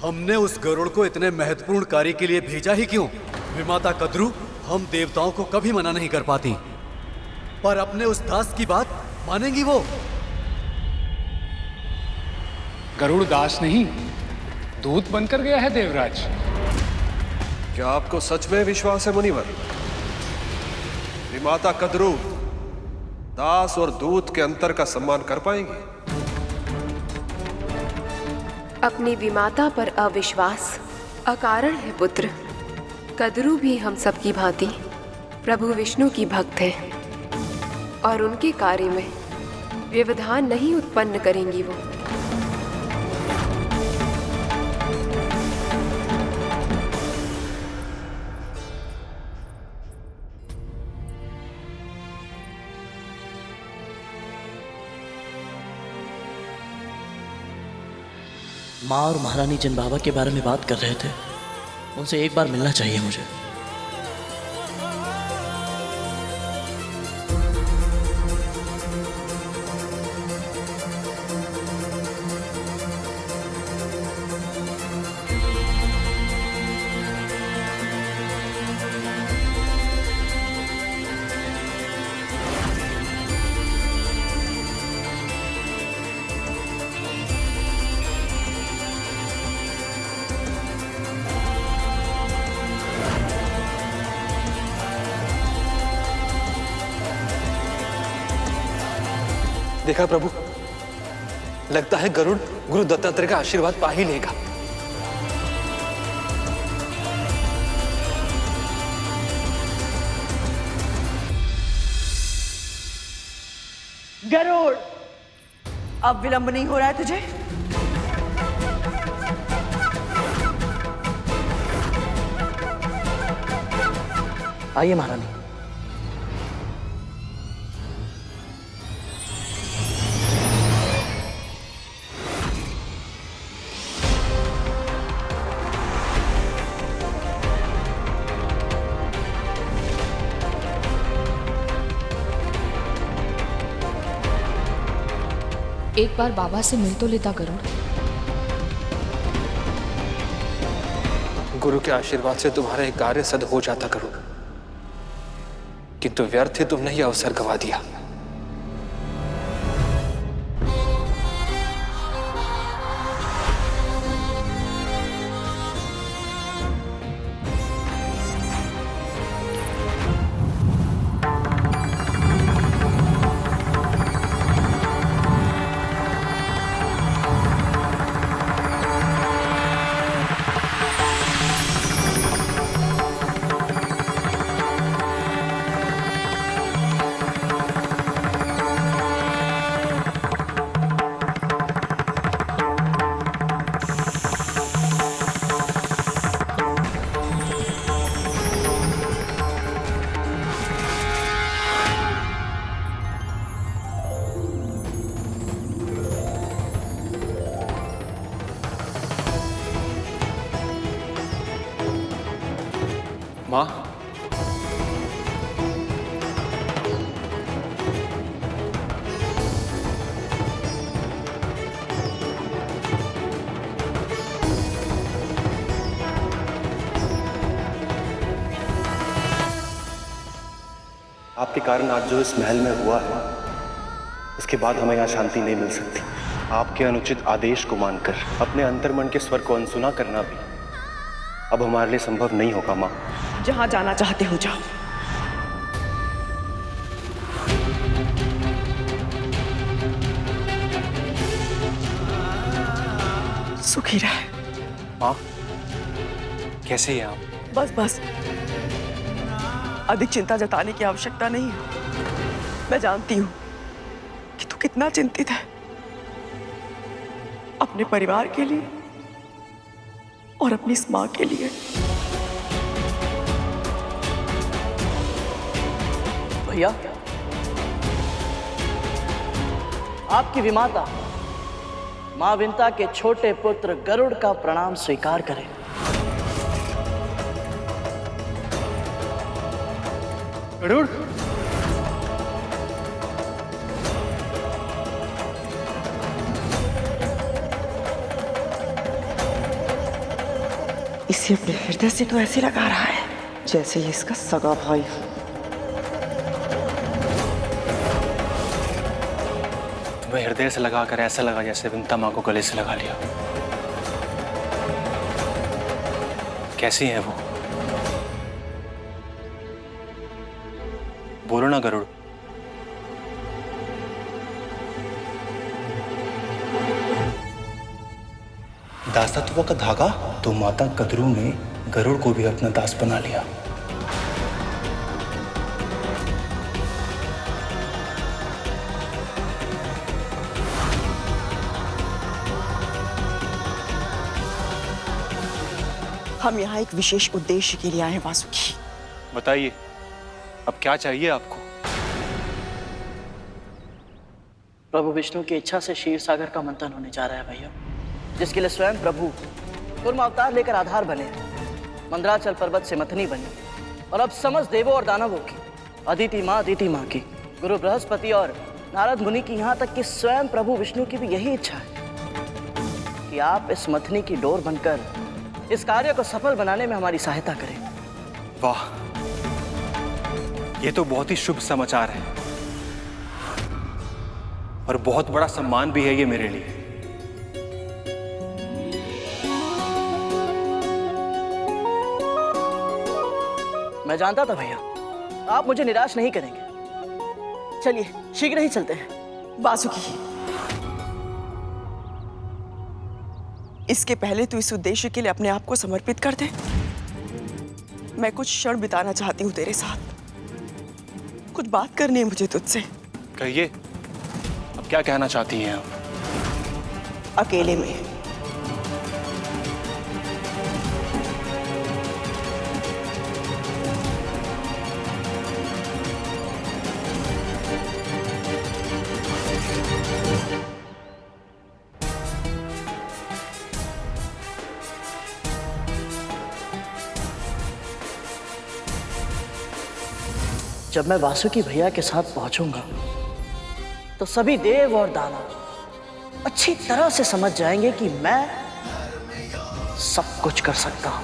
हमने उस गरुड़ को इतने महत्वपूर्ण कार्य के लिए भेजा ही क्यों? विमाता कद्रू हम देवताओं को कभी मना नहीं कर पाती, पर अपने उस दास की बात मानेंगी वो? गरुड़ दास नहीं, दूत बनकर गया है देवराज। क्या आपको सच में विश्वास है मुनिवर? विमाता कद्रू दास और दूत के अंतर का सम्मान कर पाएंगे? अपनी विमाता पर अविश्वास अकारण है पुत्र। कद्रू भी हम सब की भांति प्रभु विष्णु की भक्त है और उनके कार्य में व्यवधान नहीं उत्पन्न करेंगी वो। माँ और महारानी जिन बाबा के बारे में बात कर रहे थे, उनसे एक बार मिलना चाहिए मुझे। देखा प्रभु, लगता है गरुड़ गुरु दत्तात्रेय का आशीर्वाद पा ही लेगा। गरुड़, अब विलंब नहीं हो रहा है तुझे? आइए महारानी। एक बार बाबा से मिल तो लेता गरुड़। गुरु के आशीर्वाद से तुम्हारा एक कार्य सिद्ध हो जाता गरुड़, किंतु व्यर्थ ही तुमने यह अवसर गंवा दिया। माँ, आपके कारण आज जो इस महल में हुआ है, इसके बाद हमें यहाँ शांति नहीं मिल सकती। आपके अनुचित आदेश को मानकर अपने अंतर्मन के स्वर को अनसुना करना भी अब हमारे लिए संभव नहीं होगा। माँ, जहां जाना चाहते हो जाओ। सुखी रहे। माँ, कैसे हैं आप? बस बस, अधिक चिंता जताने की आवश्यकता नहीं है। मैं जानती हूं कि तू कितना चिंतित है अपने परिवार के लिए और अपनी इस मां के लिए। भैया, आपकी विमाता मां विंता के छोटे पुत्र गरुड़ का प्रणाम स्वीकार करें। गरुड़, इसे अपने हृदय से तो ऐसे लगा रहा है जैसे ये इसका सगा भाई हो। तुम्हें हृदय से लगाकर ऐसा लगा जैसे विंता माँ को गले से लगा लिया। कैसी है वो? बोलो ना गरुड़। दासत्व का धागा तो माता कद्रू ने गरुड़ को भी अपना दास बना लिया। हम यहाँ एक विशेष उद्देश्य के लिए आए हैं वासुकी। बताइए, अब क्या चाहिए आपको? प्रभु विष्णु की इच्छा से क्षीर सागर का मंथन होने जा रहा है भैया, जिसके लिए स्वयं प्रभु कूर्म अवतार लेकर आधार बने, मंदराचल पर्वत से मथनी बनी, और अब समस्त देवों और दानवों की, अदिति माँ की, गुरु बृहस्पति और नारद मुनि की, यहाँ तक कि स्वयं प्रभु विष्णु की भी यही इच्छा है कि आप इस मथनी की डोर बनकर इस कार्य को सफल बनाने में हमारी सहायता करें। वाह, ये तो बहुत ही शुभ समाचार है और बहुत बड़ा सम्मान भी है ये मेरे लिए। मैं जानता था भैया आप मुझे निराश नहीं करेंगे। चलिए शीघ्र ही चलते हैं। वासुकी, इसके पहले तू इस उद्देश्य के लिए अपने आप को समर्पित कर दे। मैं कुछ क्षण बिताना चाहती हूँ तेरे साथ। कुछ बात करनी है मुझे तुझसे। कहिए, अब क्या कहना चाहती हैं आप? अकेले में। जब मैं वासुकी भैया के साथ पहुंचूंगा तो सभी देव और दानव अच्छी तरह से समझ जाएंगे कि मैं सब कुछ कर सकता हूं।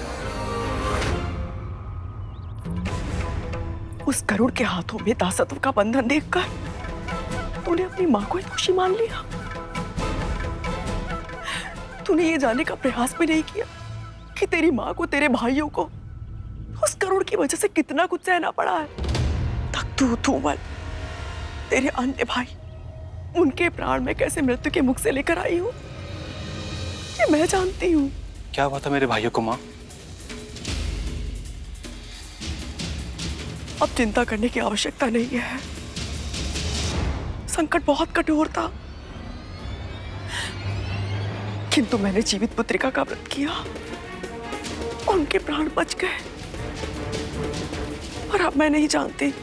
उस गरुड़ के हाथों में दासत्व का बंधन देखकर तूने अपनी मां को ही दोषी मान लिया। तूने ये जानने का प्रयास भी नहीं किया कि तेरी मां को, तेरे भाइयों को उस गरुड़ की वजह से कितना कुछ सहना पड़ा है। धूमल, तेरे अन्य भाई, उनके प्राण में कैसे मृत्यु के मुख से लेकर आई हूं, ये मैं जानती हूं। क्या हुआ था मेरे भाइयों को माँ? अब चिंता करने की आवश्यकता नहीं है। संकट बहुत कठोर था, किंतु मैंने जीवित पुत्रिका का व्रत किया और उनके प्राण बच गए। और अब मैं नहीं जानती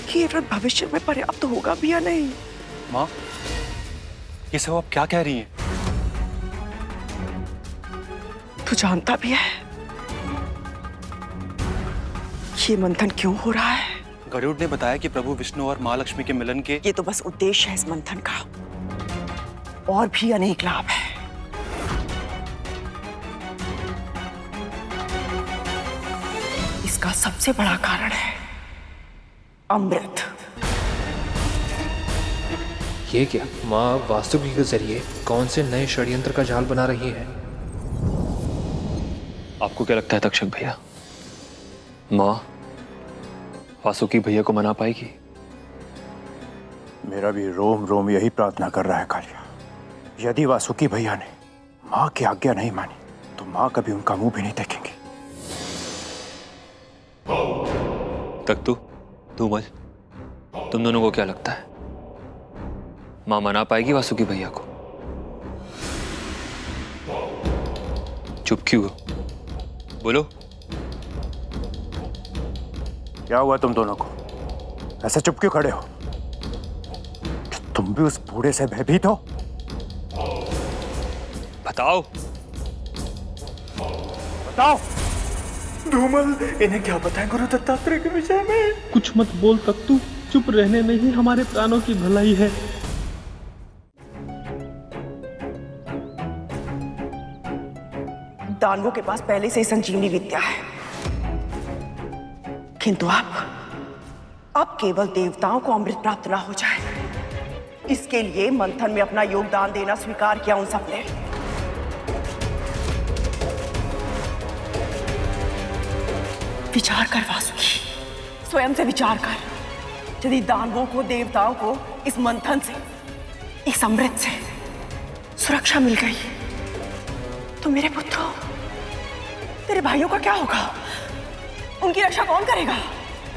कि ये व्रत भविष्य में पर्याप्त होगा भी या नहीं। माँ, ये सब आप क्या कह रही हैं? तू जानता भी है ये मंथन क्यों हो रहा है? गरुड़ ने बताया कि प्रभु विष्णु और माँ लक्ष्मी के मिलन के। ये तो बस उद्देश्य है इस मंथन का, और भी अनेक लाभ है। इसका सबसे बड़ा कारण है अमृत। ये क्या? माँ वासुकी के जरिए कौन से नए षड्यंत्र का जाल बना रही है? आपको क्या लगता है तक्षक भैया, माँ वासुकी भैया को मना पाएगी? मेरा भी रोम रोम यही प्रार्थना कर रहा है कालिया। यदि वासुकी भैया ने माँ की आज्ञा नहीं मानी तो माँ कभी उनका मुंह भी नहीं देखेंगे। तख्तू, धूमल, तुम दोनों को क्या लगता है, माँ मना पाएगी वासुकी भैया को? चुप क्यों हो? बोलो। क्या हुआ तुम दोनों को? ऐसे चुप क्यों खड़े हो? तुम भी उस बूढ़े से भयभीत हो? बताओ। बताओ। धूमल, इन्हें क्या बताएं गुरु दत्तात्रेय के विषय में? कुछ मत बोल तख्तू, चुप रहने में ही हमारे प्राणों की भलाई है। दानवों के पास पहले से ही संजीवनी विद्या है, किंतु अब केवल देवताओं को अमृत प्राप्त ना हो जाए, इसके लिए मंथन में अपना योगदान देना स्वीकार किया उन सबने। विचार कर वासुकी, स्वयं से विचार कर। यदि दानवों को, देवताओं को इस मंथन से, इस अमृत से सुरक्षा मिल गई, तो मेरे पुत्रों, तेरे भाइयों का क्या होगा? उनकी रक्षा कौन करेगा?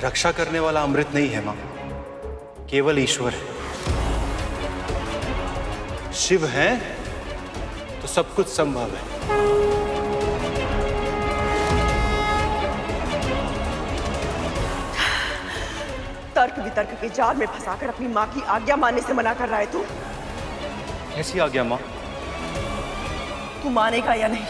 रक्षा करने वाला अमृत नहीं है मां, केवल ईश्वर है। शिव है तो सब कुछ संभव है। तर्क वितर्क के जाल में फंसाकर अपनी मां की आज्ञा मानने से मना कर रहा है तू। ऐसी आज्ञा मां? तू मानेगा या नहीं?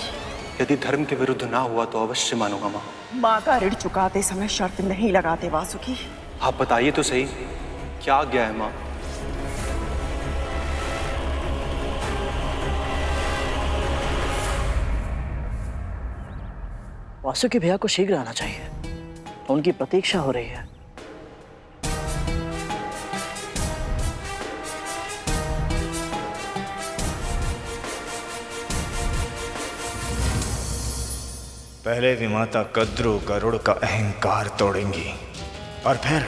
यदि धर्म के विरुद्ध ना हुआ तो अवश्य मानूंगा मां। मां का ऋण चुकाते समय शर्त नहीं लगाते वासुकी। आप बताइए तो सही, क्या आज्ञा है मां? वासुकी भैया को शीघ्र आना चाहिए, उनकी प्रतीक्षा हो रही है। पहले विमाता कद्रू गरुड़ का अहंकार तोड़ेंगी और फिर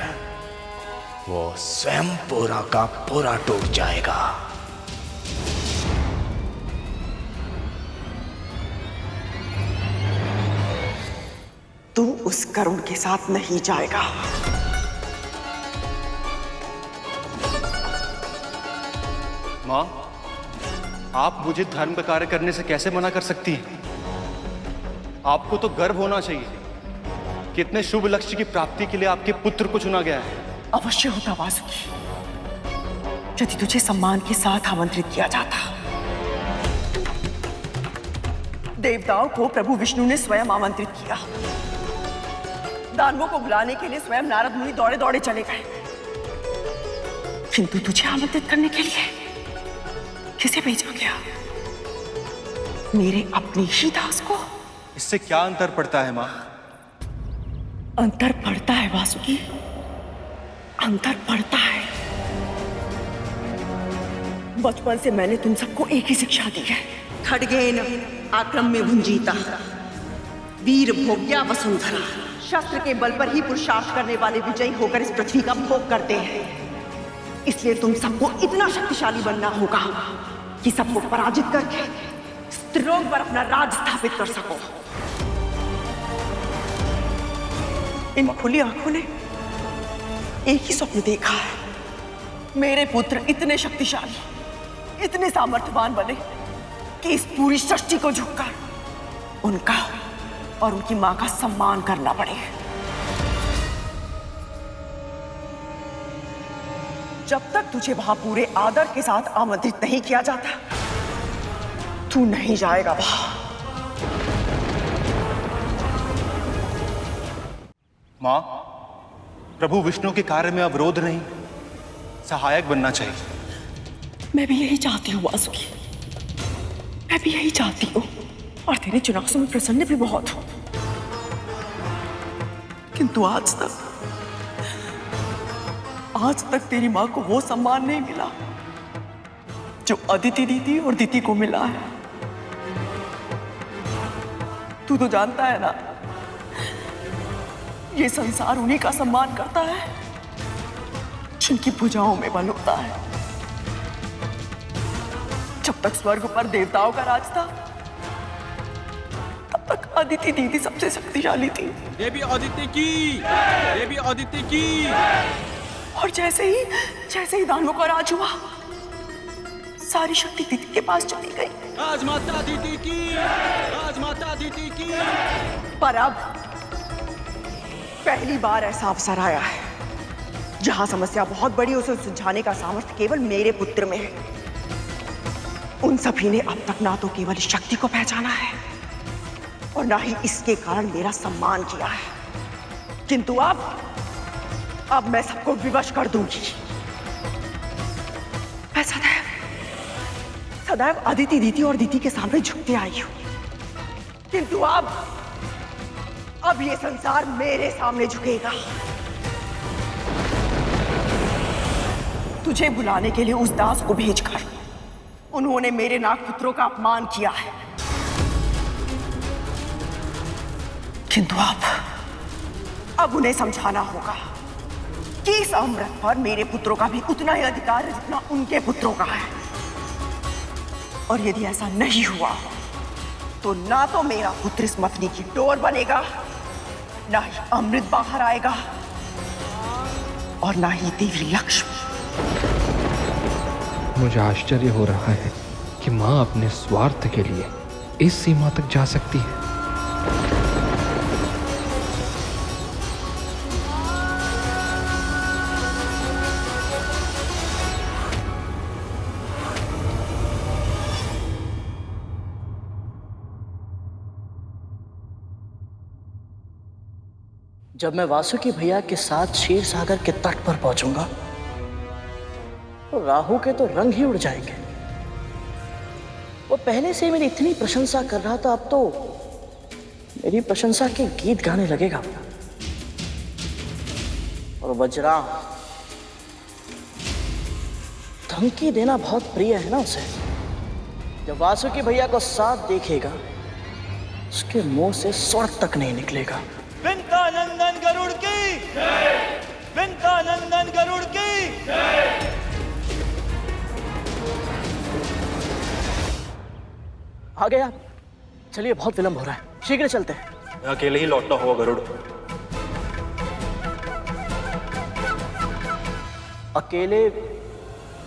वो स्वयं पूरा का पूरा टूट जाएगा। तू उस करुण के साथ नहीं जाएगा। मां, आप मुझे धर्म का कार्य करने से कैसे मना कर सकती हैं? आपको तो गर्व होना चाहिए कि इतने शुभ लक्ष्य की प्राप्ति के लिए आपके पुत्र को चुना गया है। अवश्य होता वासुकी, यदि तुझे सम्मान के साथ आमंत्रित किया जाता। देवताओं को प्रभु विष्णु ने स्वयं आमंत्रित किया। दानवों को बुलाने के लिए स्वयं नारद मुनि दौड़े दौड़े चले गए, किंतु तुझे आमंत्रित करने के लिए किसे भेजा गया? मेरे अपने ही दास को। इससे क्या अंतर पड़ता है मां? अंतर पड़ता है वासुकी, अंतर पड़ता है। बचपन से मैंने तुम सबको एक ही शिक्षा दी है। खड्गेन आक्रम में भुंजीता, वीर भोग्या वसुंधरा। शस्त्र के बल पर ही पुरुषार्थ करने वाले विजयी होकर इस पृथ्वी का भोग करते हैं। इसलिए तुम सबको इतना शक्तिशाली बनना होगा कि सबको पराजित करके स्त्रीलोक पर अपना राज स्थापित कर सको। इन खुली आंखों ने एक ही स्वप्न देखा है, मेरे पुत्र इतने शक्तिशाली, इतने सामर्थ्यवान बने कि इस पूरी सृष्टि को झुककर उनका और उनकी मां का सम्मान करना पड़े। जब तक तुझे वहां पूरे आदर के साथ आमंत्रित नहीं किया जाता, तू नहीं जाएगा वहां। मां, प्रभु विष्णु के कार्य में अवरोध नहीं, सहायक बनना चाहिए। मैं भी यही चाहती हूँ वासुकी, मैं भी यही चाहती हूँ, और तेरे चुनाव से मैं प्रसन्न भी बहुत हूँ। किंतु आज तक तेरी माँ को वो सम्मान नहीं मिला जो अदिति दीदी और दीदी को मिला है। तू तो जानता है ना, ये संसार उन्हीं का सम्मान करता है जिनकी भुजाओं में बल होता है। जब तक स्वर्ग पर देवताओं का राज था, तब तक अदिति दीदी सबसे शक्तिशाली थी। देवी अदिति की, देवी अदिति की। और जैसे ही दानवों का राज हुआ, सारी शक्ति दीदी के पास चली गई। राजमाता दीदी की, राजमाता दीदी की। पर अब पहली बार ऐसा अवसर आया है जहां समस्या बहुत बड़ी, उसे सुलझाने का सामर्थ्य केवल मेरे पुत्र में है। उन सभी ने अब तक ना तो केवल इस शक्ति को पहचाना है और ना ही इसके कारण मेरा सम्मान किया है, किंतु अब मैं सबको विवश कर दूंगी। मैं सदैव अदिति दीदी और दीदी के सामने झुकती आई हूं, किंतु अब ये संसार मेरे सामने झुकेगा। तुझे बुलाने के लिए उस दास को भेजकर उन्होंने मेरे नागपुत्रों का अपमान किया है, किंतु अब उन्हें समझाना होगा कि इस अमृत पर मेरे पुत्रों का भी उतना ही अधिकार है जितना उनके पुत्रों का है। और यदि ऐसा नहीं हुआ तो ना तो मेरा पुत्र इस मथनी की डोर बनेगा, ना ही अमृत बाहर आएगा, और ना ही देवी लक्ष्मी। मुझे आश्चर्य हो रहा है कि माँ अपने स्वार्थ के लिए इस सीमा तक जा सकती है। जब मैं वासुकी भैया के साथ क्षीर सागर के तट पर पहुंचूंगा तो राहु के तो रंग ही उड़ जाएंगे। वो पहले से मेरी इतनी प्रशंसा कर रहा था, अब तो मेरी प्रशंसा के गीत गाने लगेगा। और वज्रा धमकी देना बहुत प्रिय है ना उसे। जब वासुकी भैया को साथ देखेगा उसके मुंह से स्वर तक नहीं निकलेगा। विंता नंदन गरुड़ की जय, विंता नंदन गरुड़ की जय। आ गए आप? चलिए, बहुत विलंब हो रहा है, शीघ्र चलते हैं। मैं अकेले ही लौटना होगा गरुड़। अकेले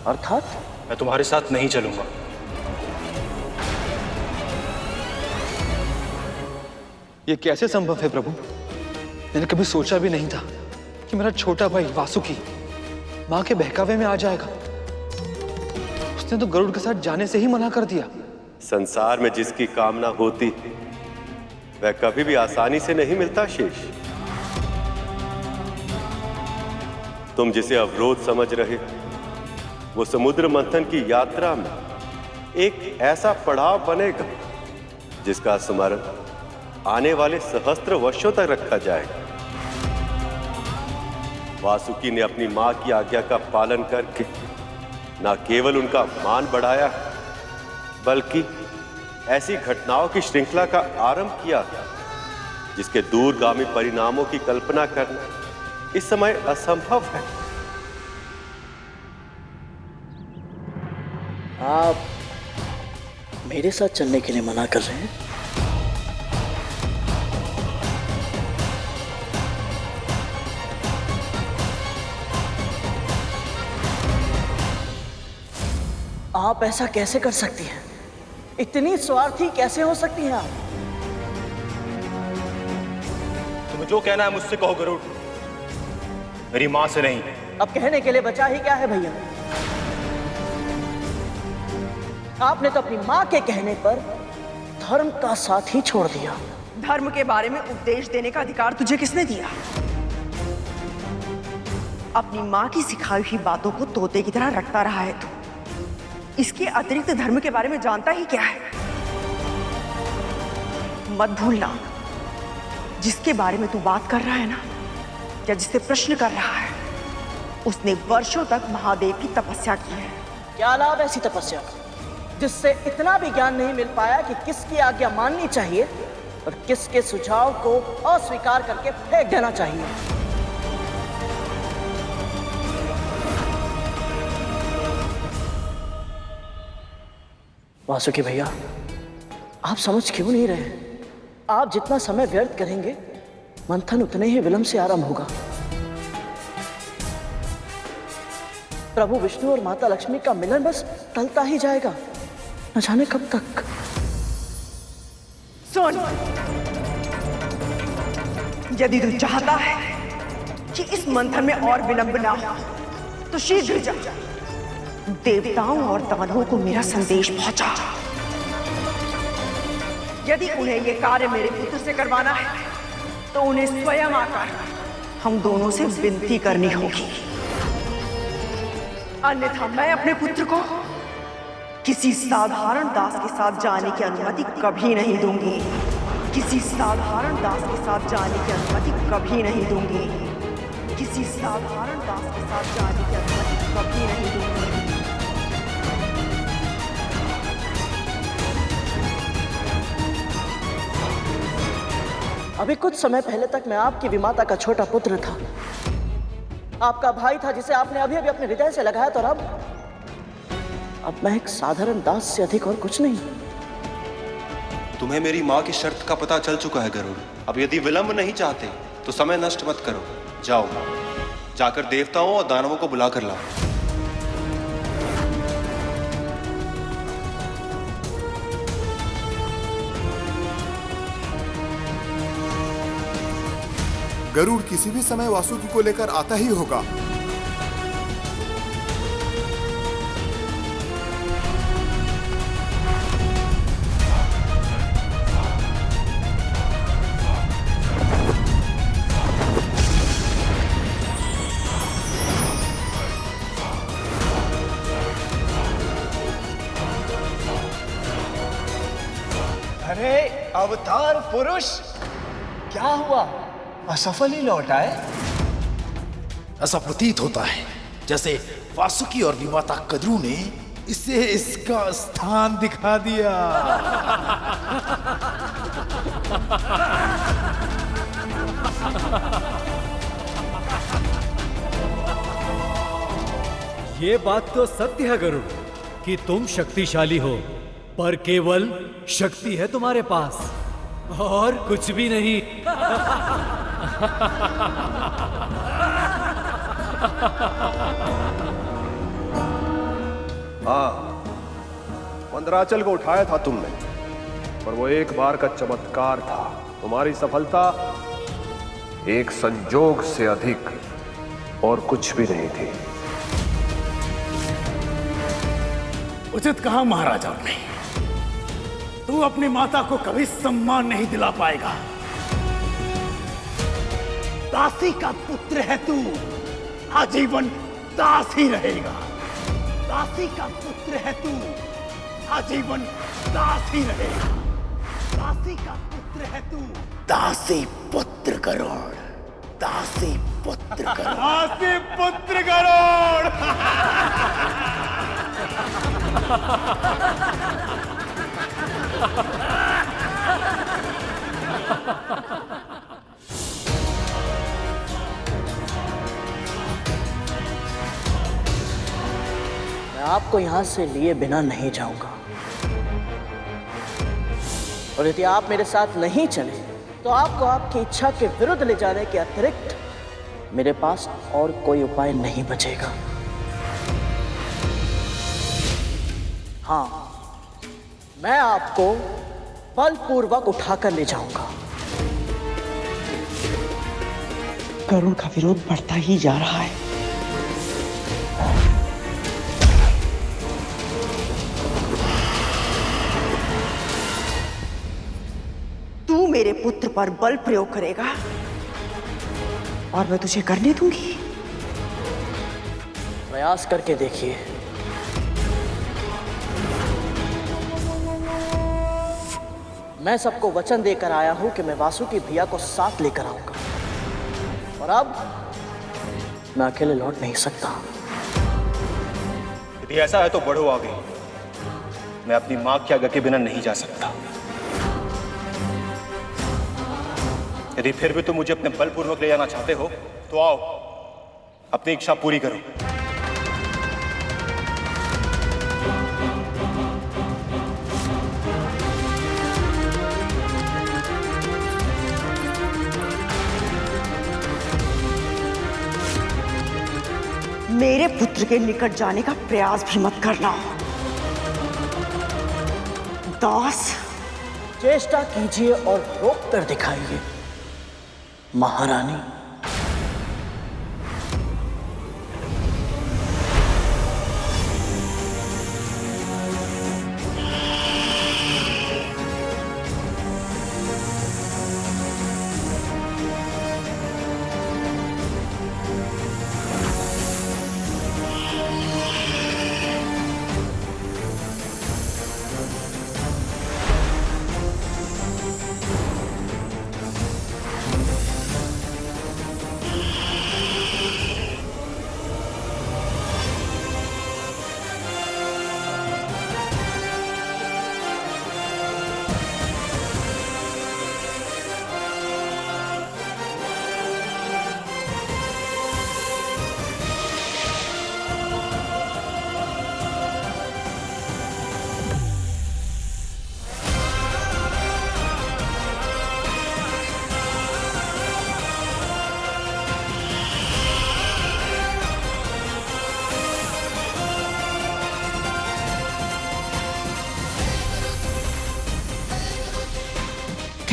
अर्थात? मैं तुम्हारे साथ नहीं चलूंगा। ये कैसे संभव है प्रभु? मैंने कभी सोचा भी नहीं था कि मेरा छोटा भाई वासुकी मां के बहकावे में आ जाएगा। उसने तो गरुड़ के साथ जाने से ही मना कर दिया। संसार में जिसकी कामना होती वह कभी भी आसानी से नहीं मिलता शेष। तुम जिसे अवरोध समझ रहे वो समुद्र मंथन की यात्रा में एक ऐसा पड़ाव बनेगा जिसका स्मरण आने वाले सहस्त्र वर्षों तक रखा जाएगा। वासुकी ने अपनी मां की आज्ञा का पालन करके न केवल उनका मान बढ़ाया बल्कि ऐसी घटनाओं की श्रृंखला का आरंभ किया जिसके दूरगामी परिणामों की कल्पना करना इस समय असंभव है। आप मेरे साथ चलने के लिए मना कर रहे हैं? आप ऐसा कैसे कर सकती हैं? इतनी स्वार्थी कैसे हो सकती हैं आप? तुम्हें जो कहना है मुझसे कहो गरुड़, मेरी मां से नहीं। अब कहने के लिए बचा ही क्या है भैया? आपने तो अपनी मां के कहने पर धर्म का साथ ही छोड़ दिया। धर्म के बारे में उपदेश देने का अधिकार तुझे किसने दिया? अपनी मां की सिखाई हुई बातों को तोते की तरह रटता रहा है तू। इसके अतिरिक्त धर्म के बारे में जानता ही क्या है? मत भूलना, जिसके बारे में तू बात कर रहा है ना, या जिससे प्रश्न कर रहा है, उसने वर्षों तक महादेव की तपस्या की है। क्या लाभ ऐसी तपस्या का जिससे इतना भी ज्ञान नहीं मिल पाया कि किसकी आज्ञा माननी चाहिए और किसके सुझाव को अस्वीकार करके फेंक देना चाहिए? वासुकी भैया, आप समझ क्यों नहीं रहे? आप जितना समय व्यर्थ करेंगे मंथन उतने ही विलंब से आरंभ होगा। प्रभु विष्णु और माता लक्ष्मी का मिलन बस टलता ही जाएगा, न जाने कब तक। सुन, यदि तू चाहता है कि इस मंथन में और विलंब ना हो तो शीघ्र जा देवताओं और दानवों को मेरा संदेश पहुंचा। यदि उन्हें यह कार्य मेरे पुत्र से करवाना है तो उन्हें स्वयं आकर हम दोनों से विनती करनी होगी, अन्यथा मैं अपने पुत्र को किसी साधारण दास के साथ जाने की अनुमति कभी नहीं दूंगी। किसी साधारण दास के साथ जाने की अनुमति कभी नहीं दूंगी। किसी साधारण दास के साथ जाने की अनुमति कभी नहीं दूंगी। अभी कुछ समय पहले तक मैं आपकी विमाता का छोटा पुत्र था, आपका भाई था जिसे आपने अभी अभी अपने हृदय से लगाया, तो अब मैं एक साधारण दास से अधिक और कुछ नहीं। तुम्हें मेरी माँ की शर्त का पता चल चुका है गरुड़। अब यदि विलंब नहीं चाहते तो समय नष्ट मत करो। जाओ, जाकर देवताओं और दानवों को बुला कर लाओ। गरुड़ किसी भी समय वासुकी को लेकर आता ही होगा। अरे अवतार पुरुष, क्या हुआ? असफल ही लौट आए? ऐसा प्रतीत होता है जैसे वासुकी और विमाता कद्रू ने इसे इसका स्थान दिखा दिया। ये बात तो सत्य है गरुड़ कि तुम शक्तिशाली हो, पर केवल शक्ति है तुम्हारे पास और कुछ भी नहीं। हाँ, मंदराचल को उठाया था तुमने, पर वो एक बार का चमत्कार था। तुम्हारी सफलता एक संजोग से अधिक और कुछ भी नहीं थी। उचित कहा महाराजा ने। तू अपनी माता को कभी सम्मान नहीं दिला पाएगा। दासी का पुत्र है तू, आजीवन दास ही रहेगा। दासी का पुत्र है तू, आजीवन दास ही रहेगा। दासी का पुत्र है तू, दासी पुत्र गरुड़, दासी पुत्र गरुड़, दासी पुत्र गरुड़। मैं आपको यहां से लिए बिना नहीं जाऊंगा, और यदि आप मेरे साथ नहीं चले तो आपको आपकी इच्छा के विरुद्ध ले जाने के अतिरिक्त मेरे पास और कोई उपाय नहीं बचेगा। हाँ, मैं आपको बलपूर्वक उठाकर ले जाऊंगा। गरुड़ का विरोध बढ़ता ही जा रहा है। तू मेरे पुत्र पर बल प्रयोग करेगा और मैं तुझे करने दूंगी। प्रयास करके देखिए। मैं सबको वचन देकर आया हूं कि मैं वासुकी भैया को साथ लेकर आऊंगा, और अब मैं अकेले लौट नहीं सकता। यदि ऐसा है तो बढ़ो आगे। मैं अपनी मां की आज्ञा के बिना नहीं जा सकता। यदि फिर भी तुम मुझे अपने बलपूर्वक ले जाना चाहते हो तो आओ, अपनी इच्छा पूरी करो। मेरे पुत्र के निकट जाने का प्रयास भी मत करना। दास, चेष्टा कीजिए और रोक कर दिखाइए महारानी।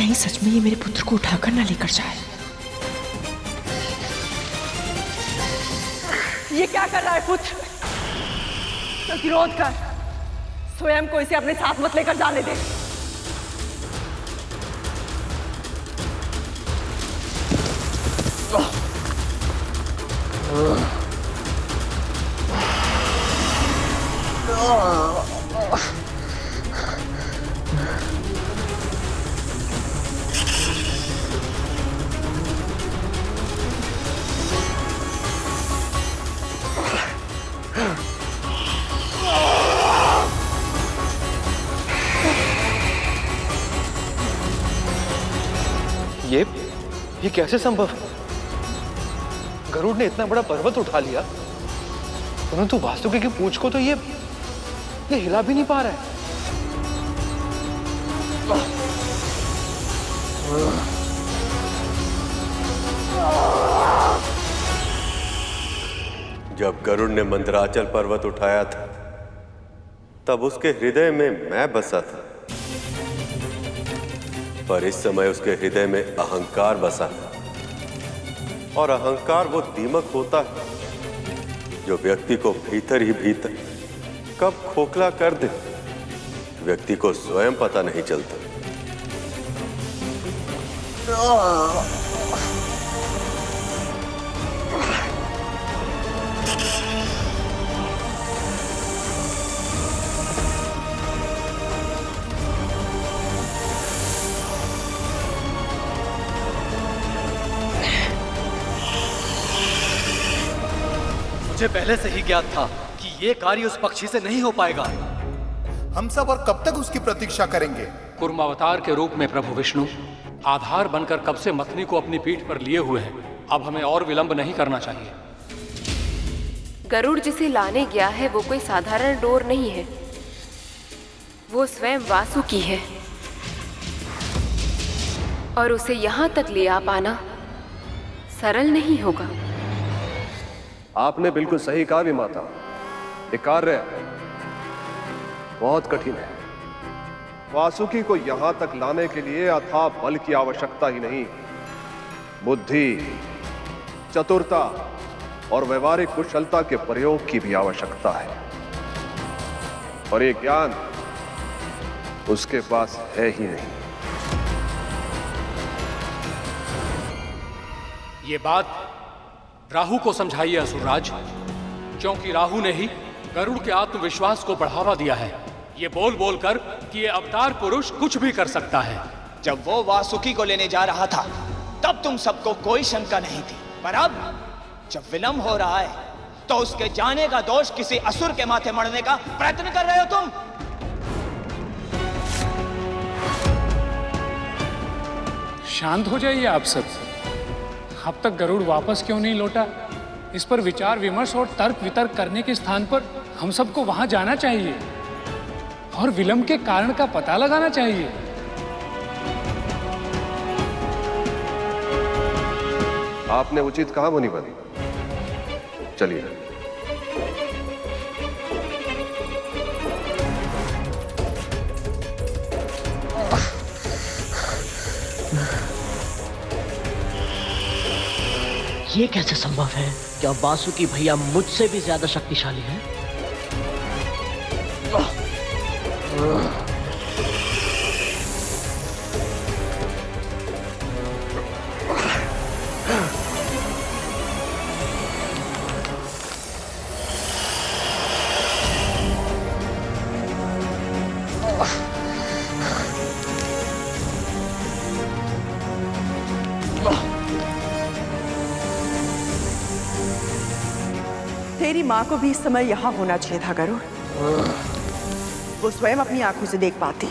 कहीं सच में ये मेरे पुत्र को उठाकर ना लेकर जाए। ये क्या कर रहा है पुत्र? प्रतिरोध कर, स्वयं को इसे अपने साथ मत लेकर जाने दे। ये कैसे संभव है? गरुड़ ने इतना बड़ा पर्वत उठा लिया, परंतु वासुकी की पूंछ को तो ये हिला भी नहीं पा रहा है। जब गरुड़ ने मंदराचल पर्वत उठाया था, तब उसके हृदय में मैं बसा था, पर इस समय उसके हृदय में अहंकार बसा है। और अहंकार वो दीमक होता है जो व्यक्ति को भीतर ही भीतर कब खोखला कर दे, व्यक्ति को स्वयं पता नहीं चलता। मुझे पहले से ही ज्ञात था कि ये कार्य उस पक्षी से नहीं हो पाएगा। हम सब और कब तक उसकी प्रतीक्षा करेंगे? कुर्म अवतार के रूप में प्रभु विष्णु आधार बनकर कब से मथनी को अपनी पीठ पर लिए हुए हैं। अब हमें और विलंब नहीं करना चाहिए। गरुड़ जिसे लाने गया है वो कोई साधारण डोर नहीं है, वो स्वयं वासुकी है, और उसे यहाँ तक ले आ पाना सरल नहीं होगा। आपने बिल्कुल सही कहा विमाता, ये कार्य बहुत कठिन है। वासुकी को यहां तक लाने के लिए अथाह बल की आवश्यकता ही नहीं, बुद्धि, चतुरता और व्यवहारिक कुशलता के प्रयोग की भी आवश्यकता है, और ये ज्ञान उसके पास है ही नहीं। ये बात राहु को समझाइए असुरराज, क्योंकि राहु ने ही गरुड़ के आत्मविश्वास को बढ़ावा दिया है, ये बोल बोल कर कि ये अवतार पुरुष कुछ भी कर सकता है। जब वो वासुकी को लेने जा रहा था तब तुम सबको कोई शंका नहीं थी, पर अब जब विलंब हो रहा है तो उसके जाने का दोष किसी असुर के माथे मढ़ने का प्रयत्न कर रहे हो तुम। शांत हो जाइए आप सब। अब तक गरुड़ वापस क्यों नहीं लौटा? इस पर विचार विमर्श और तर्क वितर्क करने के स्थान पर हम सबको वहां जाना चाहिए और विलंब के कारण का पता लगाना चाहिए। आपने उचित कहा मुनिवर, चलिए। ये कैसे संभव है? क्या वासुकी भैया मुझसे भी ज्यादा शक्तिशाली है? तेरी माँ को भी इस समय यहाँ होना चाहिए था गरुड़। वो स्वयं अपनी आंखों से देख पाती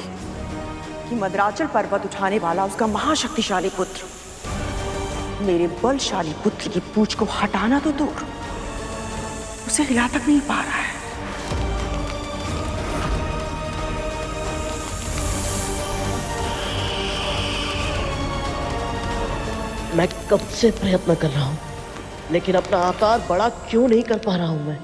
कि मंदराचल पर्वत उठाने वाला उसका महाशक्तिशाली पुत्र मेरे बलशाली पुत्र की पूंछ को हटाना तो दूर, उसे हिला तक नहीं पा रहा है। मैं कब से प्रयत्न कर रहा हूं, लेकिन अपना आकार बड़ा क्यों नहीं कर पा रहा हूं मैं?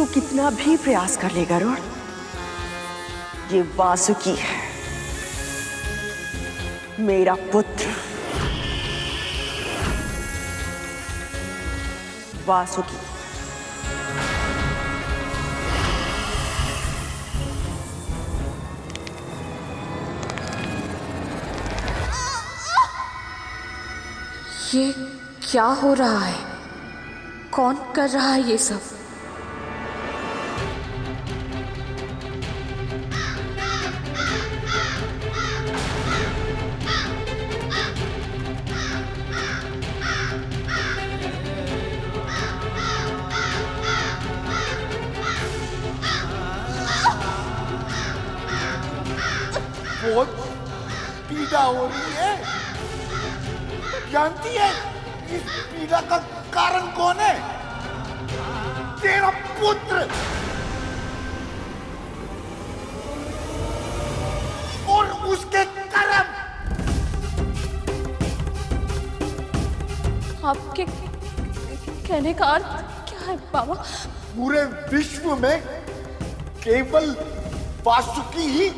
तू कितना भी प्रयास कर ले गरुड़, ये वासुकी है, मेरा पुत्र वासुकी। ये क्या हो रहा है? कौन कर रहा है ये सब? बहुत पीड़ा हो रही है। जानती है इस पीड़ा का कारण कौन है? तेरा पुत्र और उसके कर्म। आपके कहने का अर्थ क्या है बाबा? पूरे विश्व में केवल वासुकी ही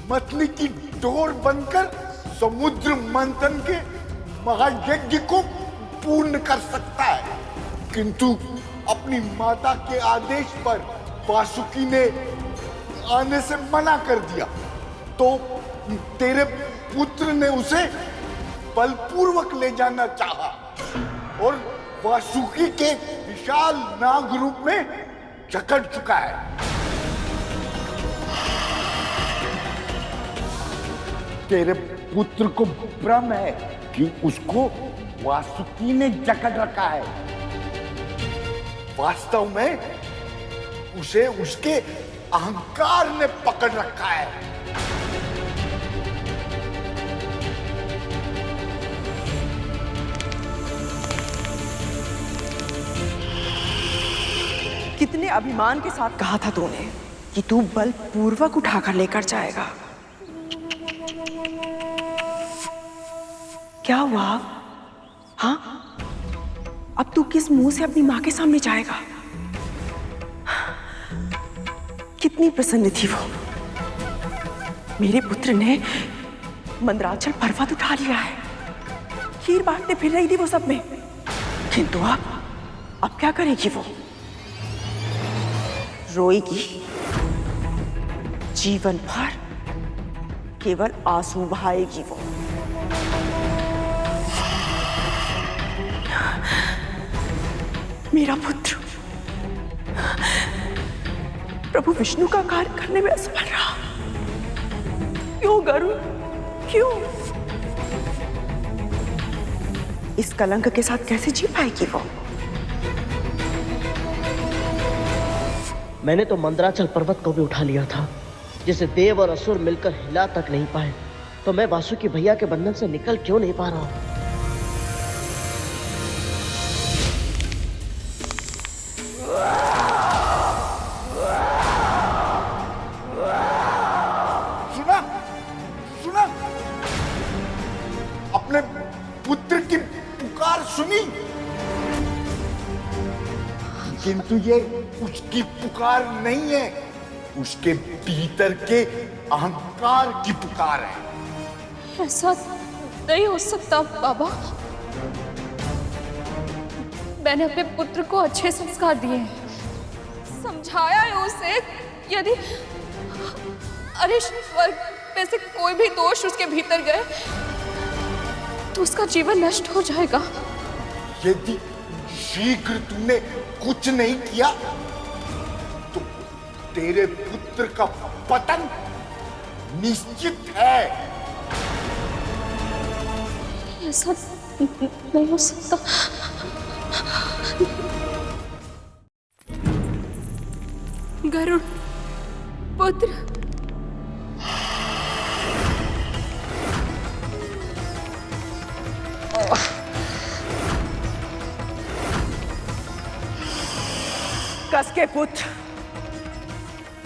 मथनी की डोर बनकर समुद्र मंथन के महायज्ञ को पूर्ण कर सकता है, किंतु अपनी माता के आदेश पर वासुकी ने आने से मना कर दिया, तो तेरे पुत्र ने उसे बलपूर्वक ले जाना चाहा और वासुकी के विशाल नाग रूप में जकड़ चुका है। तेरे पुत्र को भ्रम है कि उसको वासुकी ने जकड़ रखा है। वास्तव में उसे उसके अहंकार ने पकड़ रखा है। कितने अभिमान के साथ कहा था तूने कि तू बलपूर्वक उठाकर लेकर जाएगा। क्या हुआ? हाँ, अब तू किस मुंह से अपनी मां के सामने जाएगा? कितनी प्रसन्न थी वो। मेरे पुत्र ने मंदराचल पर्वत उठा लिया है, खीर बांटते फिर रही थी वो सब में, किंतु अब क्या करेगी वो? रोएगी जीवन भर, केवल आंसू बहाएगी वो। मेरा पुत्र प्रभु विष्णु का कार्य करने में असफल रहा। क्यों गरुड़, क्यों? इस कलंक के साथ कैसे जी पाएगी वो? मैंने तो मंदराचल पर्वत को भी उठा लिया था, जिसे देव और असुर मिलकर हिला तक नहीं पाए, तो मैं वासुकी भैया के बंधन से निकल क्यों नहीं पा रहा हूं? सुना, सुना, अपने पुत्र की पुकार सुनी, किंतु ये उसकी पुकार नहीं है, उसके भीतर के अहंकार की पुकार है। ऐसा नहीं हो सकता बाबा। मैंने अपने पुत्र को अच्छे संस्कार दिए हैं, समझाया है उसे, यदि अरे स्वर्ग में से कोई भी दोष उसके भीतर गए तो उसका जीवन नष्ट हो जाएगा। यदि शीघ्र तूने कुछ नहीं किया तो तेरे पुत्र का पतन निश्चित है। ऐसा नहीं हो सकता। गरुड़ पुत्र, कसके पुत्र,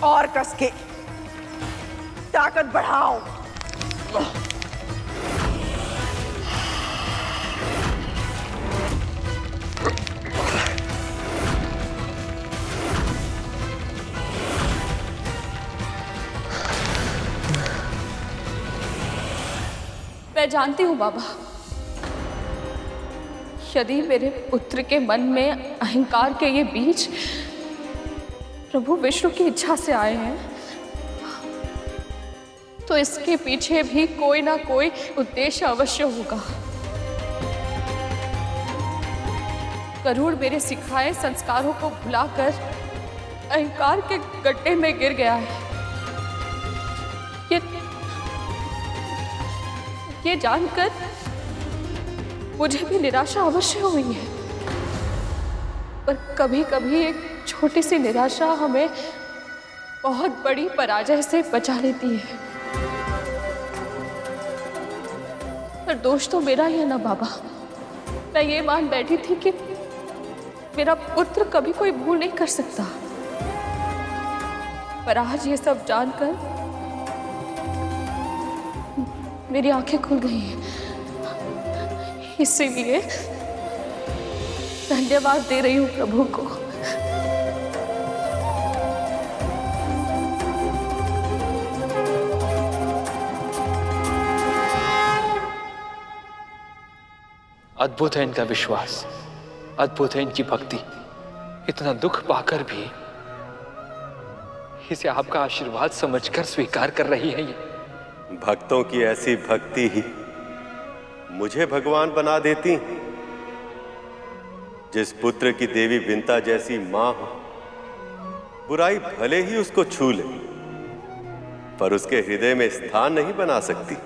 और कसके ताकत बढ़ाओ। मैं जानती हूँ बाबा, यदि मेरे पुत्र के मन में अहंकार के ये बीज प्रभु विष्णु की इच्छा से आए हैं, तो इसके पीछे भी कोई ना कोई उद्देश्य अवश्य होगा। गरुड़ मेरे सिखाए संस्कारों को भुलाकर अहंकार के गड्ढे में गिर गया है। ये जानकर मुझे भी निराशा अवश्य हुई है, पर कभी कभी एक छोटी सी निराशा हमें बहुत बड़ी पराजय से बचा लेती है। पर दोष तो मेरा ही है ना बाबा। मैं ये मान बैठी थी कि मेरा पुत्र कभी कोई भूल नहीं कर सकता, पर आज ये सब जानकर मेरी आंखें खुल गई हैं। इसीलिए धन्यवाद दे रही हूँ प्रभु को। अद्भुत है इनका विश्वास, अद्भुत है इनकी भक्ति। इतना दुख पाकर भी इसे आपका आशीर्वाद समझकर स्वीकार कर रही है। ये भक्तों की ऐसी भक्ति ही मुझे भगवान बना देती। जिस पुत्र की देवी विंता जैसी मां हो, बुराई भले ही उसको छू ले, पर उसके हृदय में स्थान नहीं बना सकती।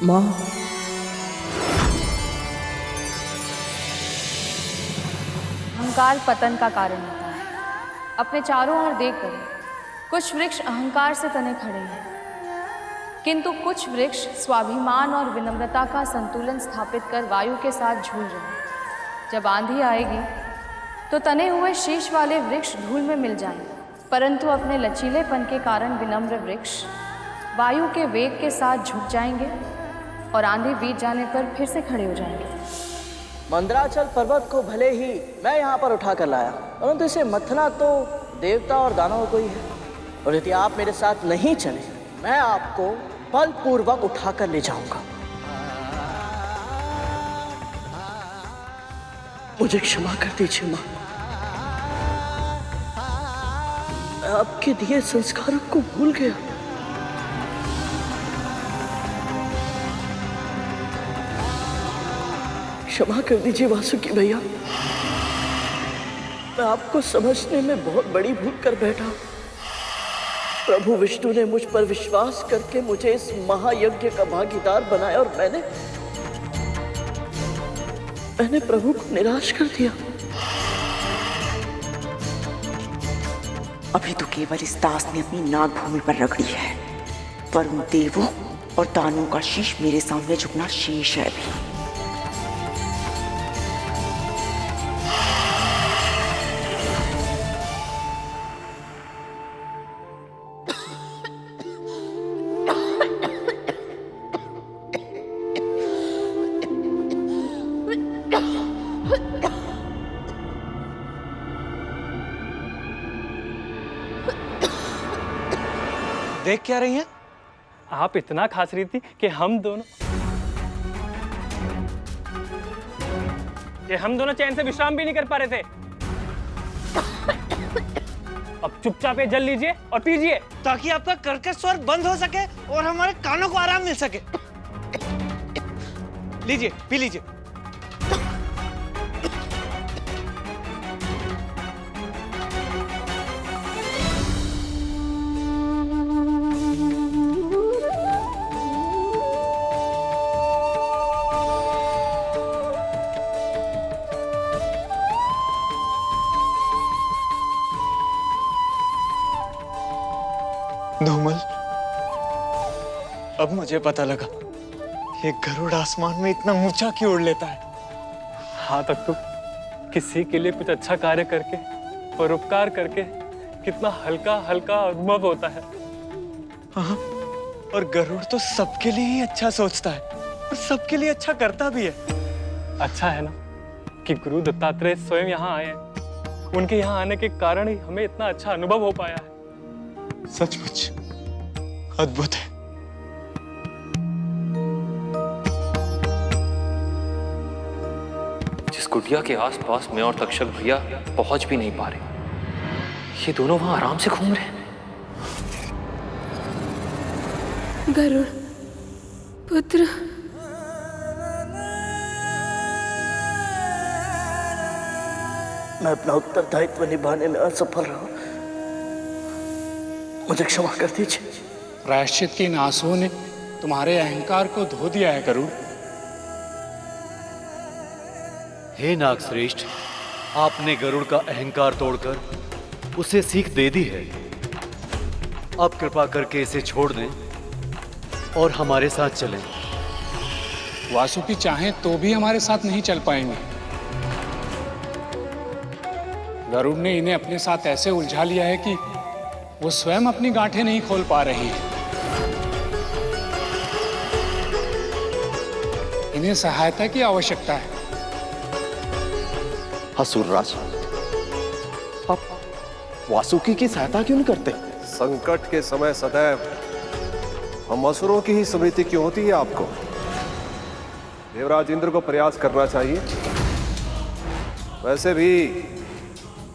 माँ, अहंकार पतन का कारण होता है। अपने चारों ओर देखकर कुछ वृक्ष अहंकार से तने खड़े हैं, किंतु कुछ वृक्ष स्वाभिमान और विनम्रता का संतुलन स्थापित कर वायु के साथ झूल रहे हैं। जब आंधी आएगी तो तने हुए शीश वाले वृक्ष धूल में मिल जाएंगे, परंतु अपने लचीलेपन के कारण विनम्र वृक्ष वायु के वेग के साथ झुक जाएंगे और आंधी बीत जाने पर फिर से खड़े हो जाएंगे। मंदराचल पर्वत को भले ही मैं यहाँ पर उठा कर लाया, परंतु इसे मथना तो देवता और दानवों को ही है, और यदि आप मेरे साथ नहीं चले, मैं आपको बलपूर्वक उठा कर ले जाऊंगा। मुझे क्षमा कर दीजिए माँ, मैं आपके दिए संस्कारों को भूल गया। क्षमा कर दीजिए वासुकी भैया, मैं आपको समझने में बहुत बड़ी भूल कर बैठा। प्रभु विष्णु ने मुझ पर विश्वास करके मुझे इस महायज्ञ का भागीदार बनाया और मैंने प्रभु को निराश कर दिया। अभी तो केवल इस दास ने अपनी नाग भूमि पर रगड़ी है, पर उन देवों और दानवों का शीश मेरे सामने झुकना शेष है अभी। देख क्या रही हैं? आप इतना खास रही थी कि हम दोनों चैन से विश्राम भी नहीं कर पा रहे थे। अब चुपचाप ये जल लीजिए और पीजिए, ताकि आपका कर्कश स्वर बंद हो सके और हमारे कानों को आराम मिल सके। लीजिए, पी लीजिए। धूमल, अब मुझे पता लगा ये गरुड़ आसमान में इतना ऊंचा क्यों उड़ लेता है। हाँ तक तो किसी के लिए कुछ अच्छा कार्य करके और उपकार करके कितना हल्का हल्का अनुभव होता है। हाँ, और गरुड़ तो सबके लिए ही अच्छा सोचता है और सबके लिए अच्छा करता भी है। अच्छा है ना कि गुरु दत्तात्रेय स्वयं यहाँ आए हैं। उनके यहाँ आने के कारण ही हमें इतना अच्छा अनुभव हो पाया है। सचमुच अद्भुत है। जिस कुटिया के आसपास मैं और तक्षक भैया पहुंच भी नहीं पा रहे, ये दोनों वहां आराम से घूम रहे हैं। गरुड़ पुत्र, मैं अपना उत्तरदायित्व निभाने में असफल रहा, मुझे क्षमा कर दीजिए। प्रायश्चित के इन आंसुओं ने तुम्हारे अहंकार को धो दिया है गरुड़। हे नागश्रेष्ठ, आपने गरुड़ का अहंकार तोड़कर उसे सीख दे दी है। अब कृपा करके इसे छोड़ दें और हमारे साथ चलें। वासुकी चाहें तो भी हमारे साथ नहीं चल पाएंगे। गरुड़ ने इन्हें अपने साथ ऐसे उलझा लिया है कि वो स्वयं अपनी गांठें नहीं खोल पा रही हैं। इन्हें सहायता की आवश्यकता है। असुरराज, आप वासुकी की सहायता क्यों नहीं करते? संकट के समय सदैव हम असुरों की ही स्मृति क्यों होती है आपको? देवराज इंद्र को प्रयास करना चाहिए। वैसे भी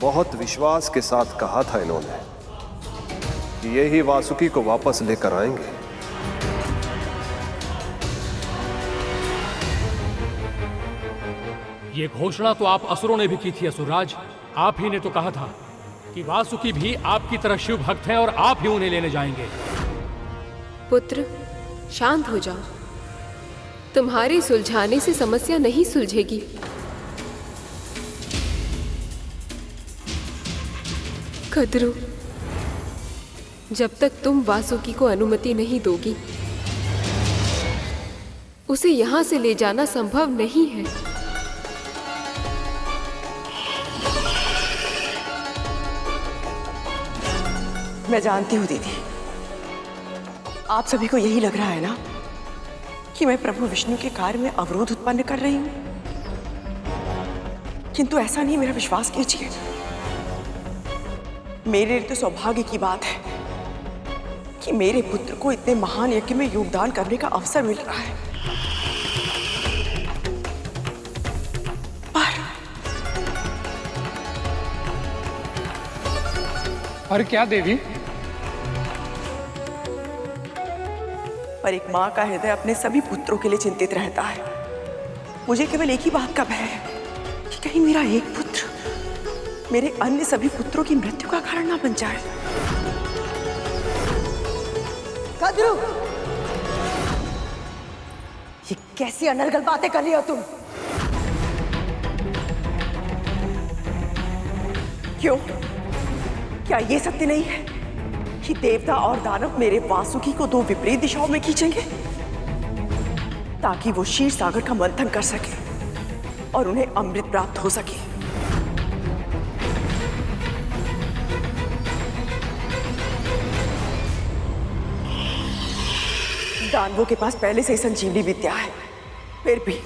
बहुत विश्वास के साथ कहा था इन्होंने कि ये ही वासुकी को वापस लेकर आएंगे। ये घोषणा तो आप असुरों ने भी की थी असुरराज। आप ही ने तो कहा था कि वासुकी भी आपकी तरह शिव भक्त है और आप ही उन्हें लेने जाएंगे। पुत्र शांत हो जाओ। तुम्हारे सुलझाने से समस्या नहीं सुलझेगी। कद्रू, जब तक तुम वासुकी को अनुमति नहीं दोगी, उसे यहां से ले जाना संभव नहीं है। मैं जानती हूँ दीदी, आप सभी को यही लग रहा है ना कि मैं प्रभु विष्णु के कार्य में अवरोध उत्पन्न कर रही हूँ, किंतु ऐसा नहीं, मेरा विश्वास कीजिए। मेरे लिए तो सौभाग्य की बात है कि मेरे पुत्र को इतने महान यज्ञ में योगदान करने का अवसर मिल रहा है। पर क्या देवी? पर एक माँ का हृदय अपने सभी पुत्रों के लिए चिंतित रहता है। मुझे केवल एक ही बात का भय है कि कहीं मेरा एक पुत्र मेरे अन्य सभी पुत्रों की मृत्यु का कारण ना बन जाए। कद्रू, ये कैसी अनर्गल बातें कर रही हो तुम? क्यों? क्या ये सत्य नहीं है कि देवता और दानव मेरे वासुकी को दो विपरीत दिशाओं में खींचेंगे ताकि वो क्षीर सागर का मंथन कर सके और उन्हें अमृत प्राप्त हो सके? दानवों के पास पहले से ही संजीवनी विद्या है, फिर भी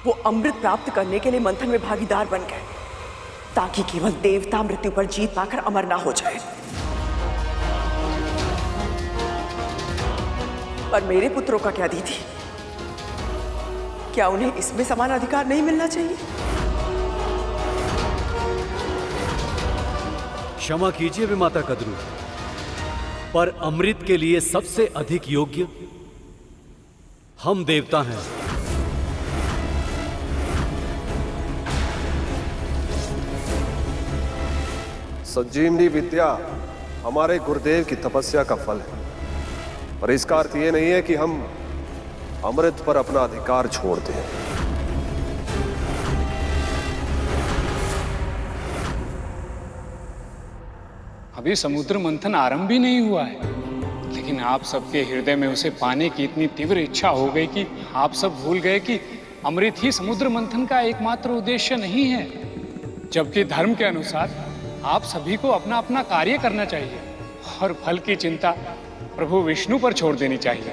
वो अमृत प्राप्त करने के लिए मंथन में भागीदार बन गए ताकि केवल देवता मृत्यु पर जीत पाकर अमर ना हो जाए। पर मेरे पुत्रों का क्या दीदी? क्या उन्हें इसमें समान अधिकार नहीं मिलना चाहिए? क्षमा कीजिए विमाता कद्रू, पर अमृत के लिए सबसे अधिक योग्य हम देवता हैं। संजीवनी विद्या हमारे गुरुदेव की तपस्या का फल है, पर इसका अर्थ यह नहीं है कि हम अमृत पर अपना अधिकार छोड़ दें। अभी समुद्र मंथन आरंभ भी नहीं हुआ है, लेकिन आप सबके हृदय में उसे पाने की इतनी तीव्र इच्छा हो गई कि आप सब भूल गए कि अमृत ही समुद्र मंथन का एकमात्र उद्देश्य नहीं है, जबकि धर्म के अनुसार आप सभी को अपना अपना कार्य करना चाहिए और फल की चिंता प्रभु विष्णु पर छोड़ देनी चाहिए।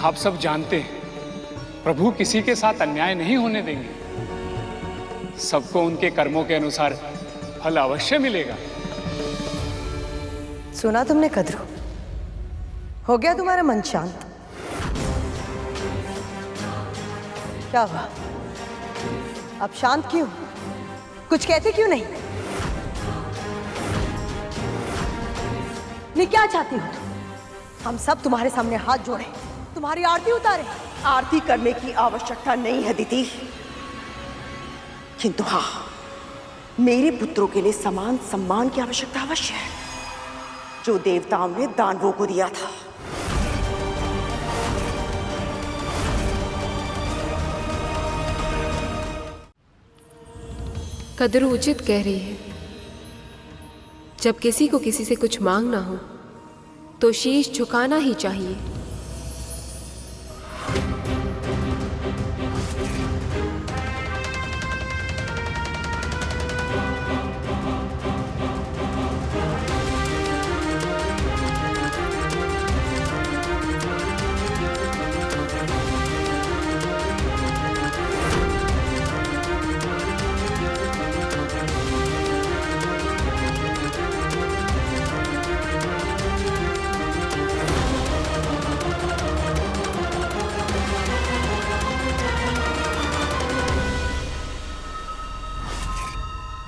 आप सब जानते हैं प्रभु किसी के साथ अन्याय नहीं होने देंगे। सबको उनके कर्मों के अनुसार फल अवश्य मिलेगा। सुना तुमने कद्रू? हो गया तुम्हारा मन शांत? क्या हुआ? अब शांत क्यों? कुछ कहते क्यों नहीं? नहीं, क्या चाहती हो? हम सब तुम्हारे सामने हाथ जोड़े, तुम्हारी आरती उतारे। आरती करने की आवश्यकता नहीं है दीदी, किंतु हाँ, मेरे पुत्रों के लिए समान सम्मान की आवश्यकता अवश्य है, जो देवताओं ने दानवों को दिया था। कद्रू उचित कह रही है। जब किसी को किसी से कुछ मांगना हो तो शीश झुकाना ही चाहिए।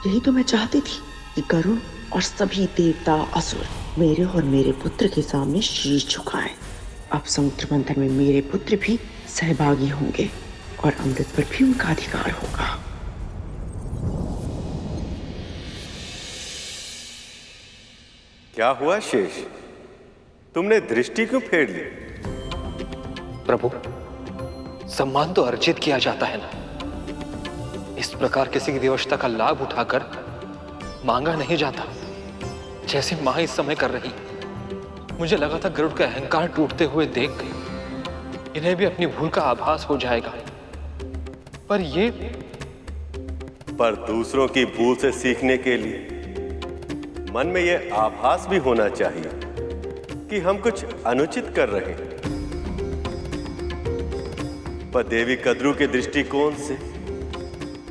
यही तो मैं चाहती थी कि गरुड़ और सभी देवता असुर मेरे और मेरे पुत्र के सामने शीश झुकाएं। अब समुद्र मंथन में मेरे पुत्र भी सहभागी होंगे और अमृत पर भी उनका अधिकार होगा। क्या हुआ शेष? तुमने दृष्टि क्यों फेर ली? प्रभु, सम्मान तो अर्जित किया जाता है ना। इस प्रकार किसी की विवशता का लाभ उठाकर मांगा नहीं जाता, जैसे मां इस समय कर रही। मुझे लगा था गरुड़ का अहंकार टूटते हुए देख इन्हें भी अपनी भूल का आभास हो जाएगा, पर दूसरों की भूल से सीखने के लिए मन में यह आभास भी होना चाहिए कि हम कुछ अनुचित कर रहे हैं। पर देवी कद्रू के दृष्टिकोण से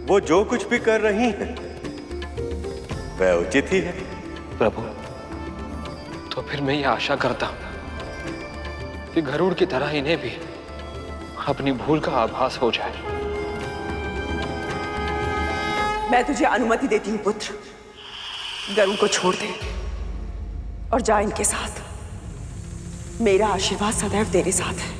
वो जो कुछ भी कर रही हैं वह उचित ही है। प्रभु, तो फिर मैं ये आशा करता हूं कि गरुड़ की तरह इन्हें भी अपनी भूल का आभास हो जाए। मैं तुझे अनुमति देती हूँ पुत्र, गरुड़ को छोड़ दे और जा इनके साथ। मेरा आशीर्वाद सदैव तेरे साथ है।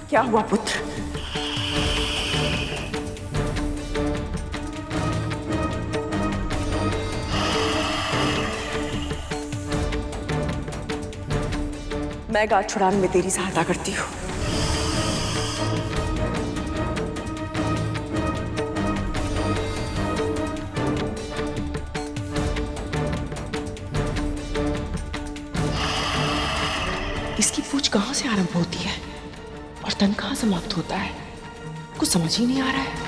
क्या हुआ पुत्र? मैं गांठ छुड़ाने में तेरी सहायता करती हूँ। इसकी पूछ कहां से आरंभ होती है और तन कहां समाप्त होता है? कुछ समझ ही नहीं आ रहा है।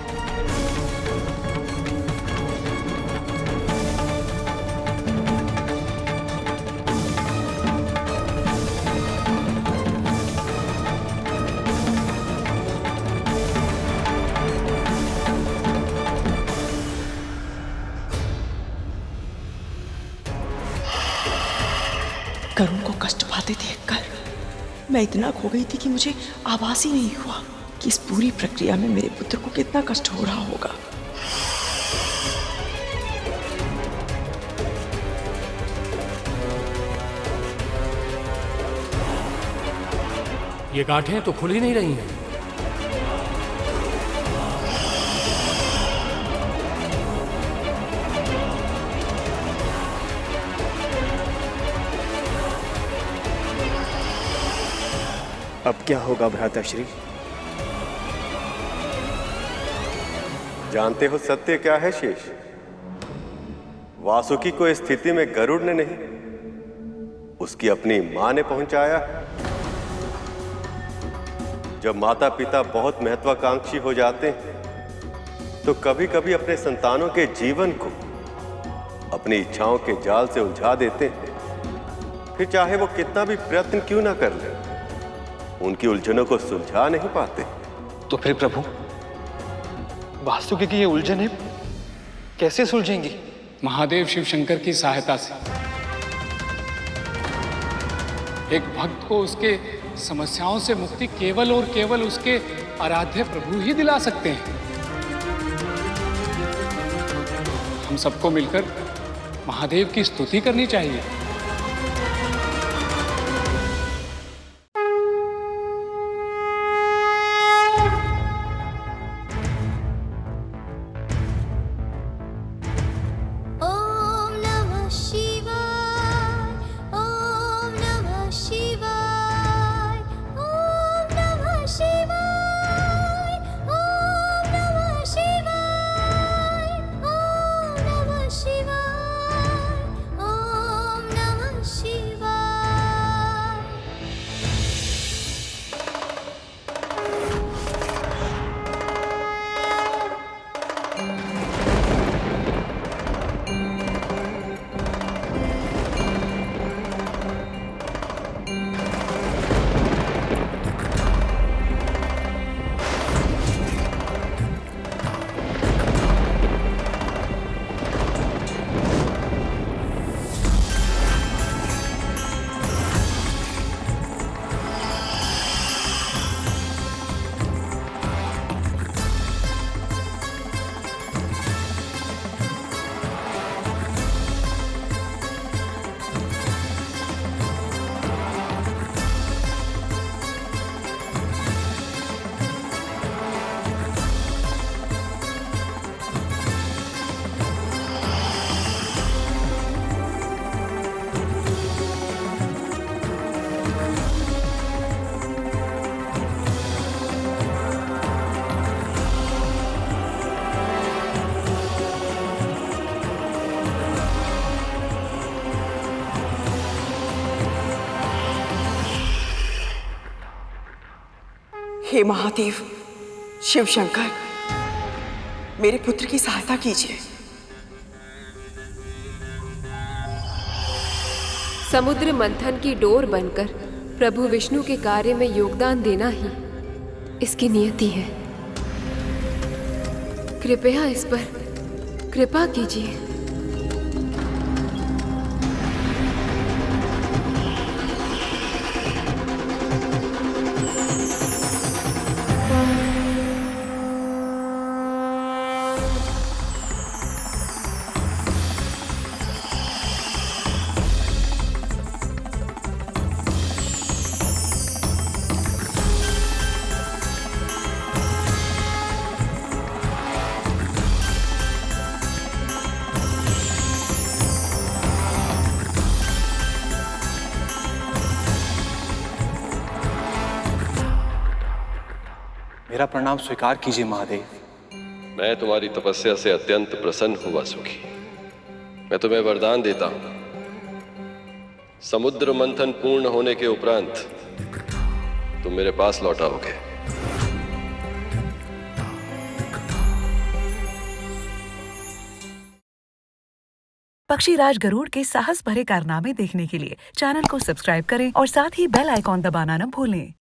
करुण को कष्ट पाते देखकर मैं इतना खो गई थी कि मुझे आभास ही नहीं हुआ कि इस पूरी प्रक्रिया में मेरे पुत्र को कितना कष्ट हो रहा होगा। ये गांठें तो खुल ही नहीं रही हैं। अब क्या होगा भ्राताश्री? जानते हो सत्य क्या है शेष? वासुकी को इस स्थिति में गरुड़ ने नहीं, उसकी अपनी मां ने पहुंचाया। जब माता पिता बहुत महत्वाकांक्षी हो जाते हैं तो कभी कभी अपने संतानों के जीवन को अपनी इच्छाओं के जाल से उलझा देते हैं। फिर चाहे वो कितना भी प्रयत्न क्यों ना कर ले, उनकी उलझनों को सुलझा नहीं पाते। तो फिर प्रभु, वासुकी की ये उलझनें कैसे सुलझेंगी? महादेव शिव शंकर की सहायता से। एक भक्त को उसके समस्याओं से मुक्ति केवल और केवल उसके आराध्य प्रभु ही दिला सकते हैं। हम सबको मिलकर महादेव की स्तुति करनी चाहिए। हे महादेव शिव शंकर, मेरे पुत्र की सहायता कीजिए। समुद्र मंथन की डोर बनकर प्रभु विष्णु के कार्य में योगदान देना ही इसकी नियति है। कृपया इस पर कृपा कीजिए। मेरा प्रणाम स्वीकार कीजिए महादेव। मैं तुम्हारी तपस्या से अत्यंत प्रसन्न हूं वासुकी। मैं तुम्हें वरदान देता हूं, समुद्र मंथन पूर्ण होने के उपरांत तुम मेरे पास लौट आओगे। पक्षीराज गरुड़ के साहस भरे कारनामे देखने के लिए चैनल को सब्सक्राइब करें और साथ ही बेल आइकॉन दबाना न भूलें।